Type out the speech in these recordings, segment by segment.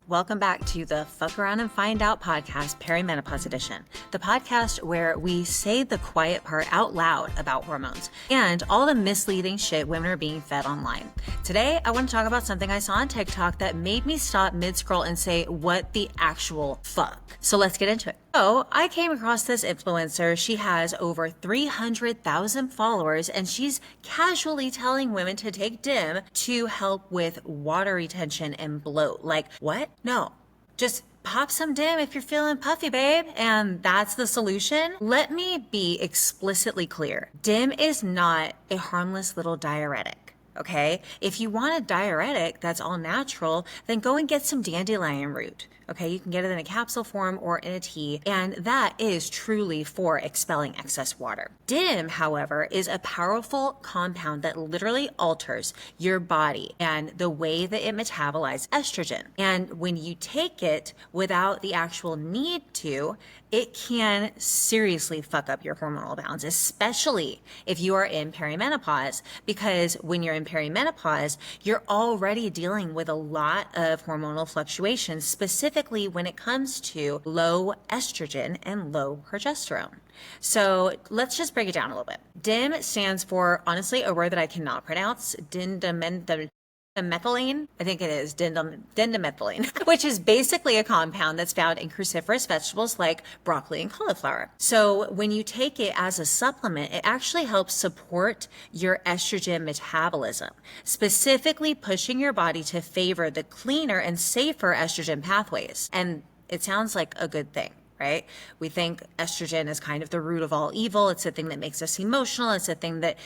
Welcome back to the Fuck Around and Find Out podcast, Perimenopause Edition, the podcast where we say the quiet part out loud about hormones and all the misleading shit women are being fed online. Today, I want to talk about something I saw on TikTok that made me stop mid-scroll and say, what the actual fuck? So let's get into it. So I came across this influencer. She has over 300,000 followers and she's casually telling women to take DIM to help with water retention and bloat. Like, what? No, just pop some DIM if you're feeling puffy, babe. And that's the solution. Let me be explicitly clear. DIM is not a harmless little diuretic. Okay, if you want a diuretic that's all natural, then go and get some dandelion root. Okay, you can get it in a capsule form or in a tea, and that is truly for expelling excess water. DIM, however, is a powerful compound that literally alters your body and the way that it metabolizes estrogen. And when you take it without the actual need to, it can seriously fuck up your hormonal balance, especially if you are in perimenopause, because when you're in perimenopause, you're already dealing with a lot of hormonal fluctuations, specifically when it comes to low estrogen and low progesterone. So let's just break it down a little bit. DIM stands for, honestly, a word that I cannot pronounce, Dimethylene, I think it is dindamethylene, which is basically a compound that's found in cruciferous vegetables like broccoli and cauliflower. So when you take it as a supplement, it actually helps support your estrogen metabolism, specifically pushing your body to favor the cleaner and safer estrogen pathways. And it sounds like a good thing. Right? We think estrogen is kind of the root of all evil. It's the thing that makes us emotional. It's the thing that,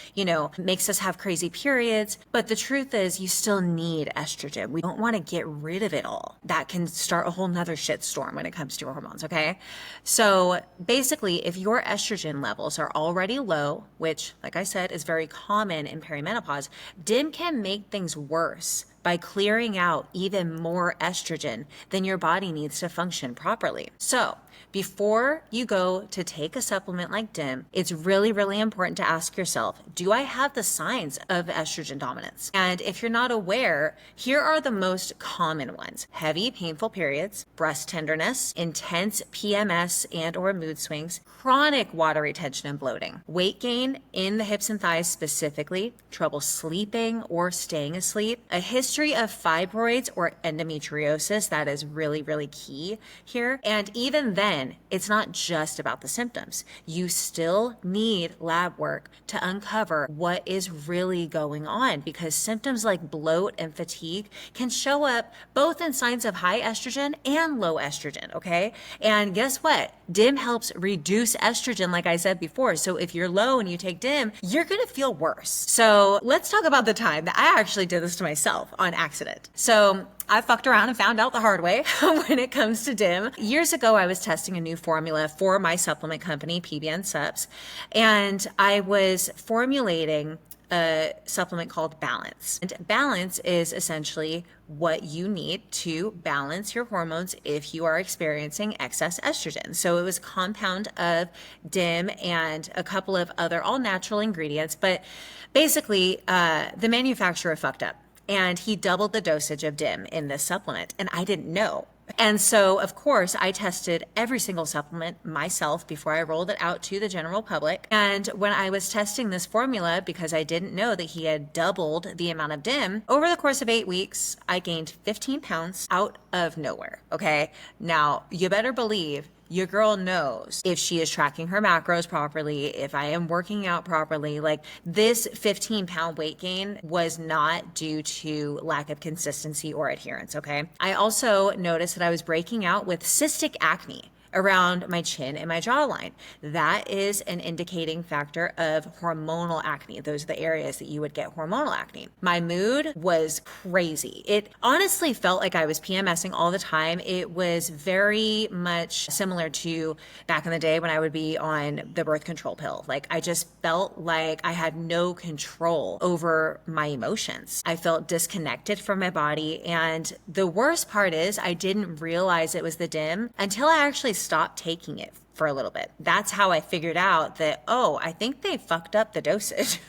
makes us have crazy periods. But the truth is you still need estrogen. We don't want to get rid of it all. That can start a whole nother shitstorm when it comes to your hormones. Okay. So basically, if your estrogen levels are already low, which like I said, is very common in perimenopause, DIM can make things worse by clearing out even more estrogen than your body needs to function properly. So before you go to take a supplement like DIM, it's really, really important to ask yourself, do I have the signs of estrogen dominance? And if you're not aware, here are the most common ones: heavy, painful periods, breast tenderness, intense PMS and or mood swings, chronic water retention and bloating, weight gain in the hips and thighs specifically, trouble sleeping or staying asleep, a history of fibroids or endometriosis. That is really, really key here. And even then, it's not just about the symptoms. You still need lab work to uncover what is really going on, because symptoms like bloat and fatigue can show up both in signs of high estrogen and low estrogen, okay? And guess what? DIM helps reduce estrogen, like I said before. So if you're low and you take DIM, you're gonna feel worse. So let's talk about the time that I actually did this to myself on accident. So I fucked around and found out the hard way when it comes to DIM. Years ago, I was testing a new formula for my supplement company, PBN Supps, and I was formulating a supplement called Balance. And Balance is essentially what you need to balance your hormones if you are experiencing excess estrogen. So it was a compound of DIM and a couple of other all natural ingredients, but basically the manufacturer fucked up. And he doubled the dosage of DIM in this supplement, and I didn't know. And so, of course, I tested every single supplement myself before I rolled it out to the general public. And when I was testing this formula, because I didn't know that he had doubled the amount of DIM, over the course of 8 weeks, I gained 15 pounds out of nowhere. Okay. Now, you better believe your girl knows if she is tracking her macros properly, if I am working out properly. Like, this 15-pound weight gain was not due to lack of consistency or adherence, okay? I also noticed that I was breaking out with cystic acne around my chin and my jawline. That is an indicating factor of hormonal acne. Those are the areas that you would get hormonal acne. My mood was crazy. It honestly felt like I was PMSing all the time. It was very much similar to back in the day when I would be on the birth control pill. Like, I just felt like I had no control over my emotions. I felt disconnected from my body. And the worst part is I didn't realize it was the DIM until I actually stopped taking it for a little bit. That's how I figured out that, oh, I think they fucked up the dosage.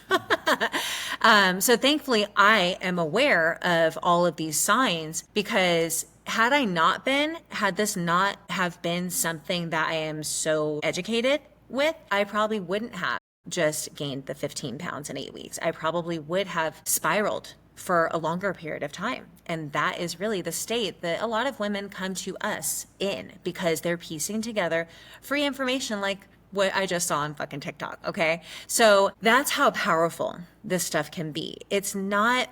So thankfully, I am aware of all of these signs, because had this not have been something that I am so educated with, I probably wouldn't have just gained the 15 pounds in 8 weeks. I probably would have spiraled for a longer period of time. And that is really the state that a lot of women come to us in, because they're piecing together free information like what I just saw on fucking TikTok. Okay. So that's how powerful this stuff can be. It's not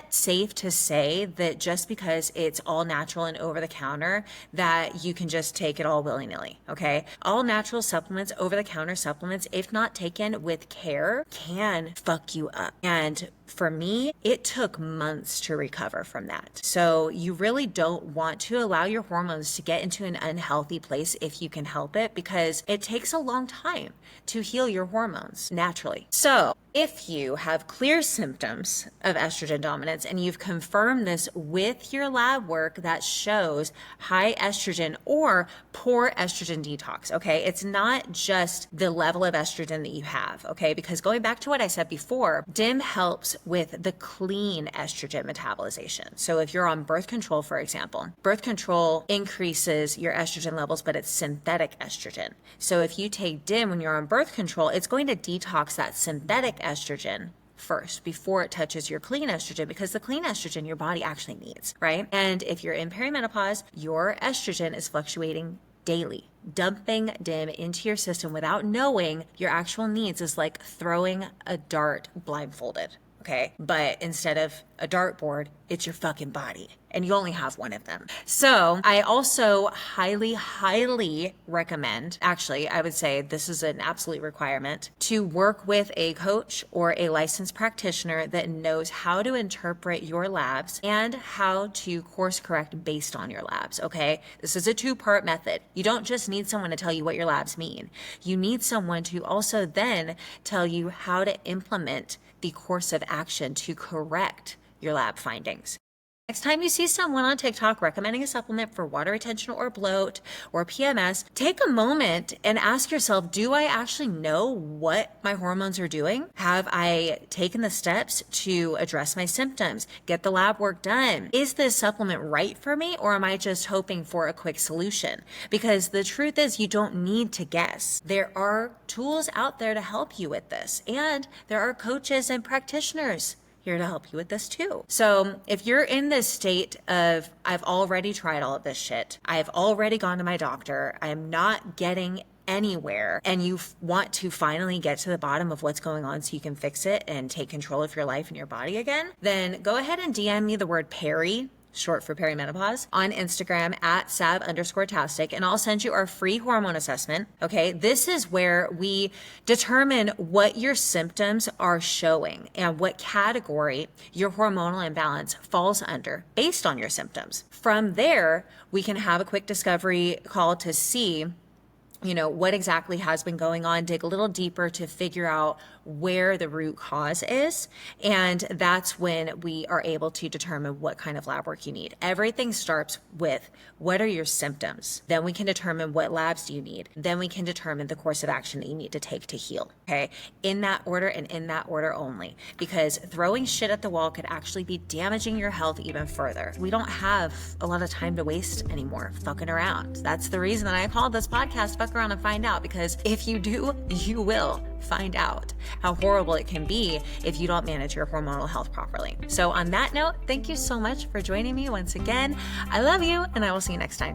safe to say that just because it's all natural and over the counter that you can just take it all willy-nilly. Okay. All natural supplements, over the counter supplements, if not taken with care, can fuck you up. And for me, it took months to recover from that. So you really don't want to allow your hormones to get into an unhealthy place if you can help it, because it takes a long time to heal your hormones naturally. So if you have clear symptoms of estrogen dominance and you've confirmed this with your lab work that shows high estrogen or poor estrogen detox, okay? It's not just the level of estrogen that you have, okay? Because going back to what I said before, DIM helps with the clean estrogen metabolization. So if you're on birth control, for example, birth control increases your estrogen levels, but it's synthetic estrogen. So if you take DIM when you're on birth control, it's going to detox that synthetic estrogen first before it touches your clean estrogen, because the clean estrogen your body actually needs, right? And if you're in perimenopause, your estrogen is fluctuating daily. Dumping DIM into your system without knowing your actual needs is like throwing a dart blindfolded. Okay. But instead of a dartboard, it's your fucking body. And you only have one of them. So I also highly, highly recommend, actually, I would say this is an absolute requirement, to work with a coach or a licensed practitioner that knows how to interpret your labs and how to course correct based on your labs. Okay. This is a 2-part method. You don't just need someone to tell you what your labs mean. You need someone to also then tell you how to implement the course of action to correct your lab findings. Next time you see someone on TikTok recommending a supplement for water retention or bloat or PMS, take a moment and ask yourself, do I actually know what my hormones are doing? Have I taken the steps to address my symptoms, get the lab work done? Is this supplement right for me, or am I just hoping for a quick solution? Because the truth is, you don't need to guess. There are tools out there to help you with this, and there are coaches and practitioners here to help you with this too. So if you're in this state of, I've already tried all of this shit, I've already gone to my doctor, I'm not getting anywhere, and you want to finally get to the bottom of what's going on so you can fix it and take control of your life and your body again, then go ahead and DM me the word peri, short for perimenopause, on Instagram at @sab_tastic, and I'll send you our free hormone assessment. Okay. This is where we determine what your symptoms are showing and what category your hormonal imbalance falls under based on your symptoms. From there, we can have a quick discovery call to see, what exactly has been going on, dig a little deeper to figure out where the root cause is. And that's when we are able to determine what kind of lab work you need. Everything starts with, what are your symptoms? Then we can determine what labs do you need. Then we can determine the course of action that you need to take to heal. Okay. In that order and in that order only, because throwing shit at the wall could actually be damaging your health even further. We don't have a lot of time to waste anymore fucking around. That's the reason that I called this podcast Fuck Around and Find Out, because if you do, you will find out how horrible it can be if you don't manage your hormonal health properly. So on that note, thank you so much for joining me once again. I love you, and I will see you next time.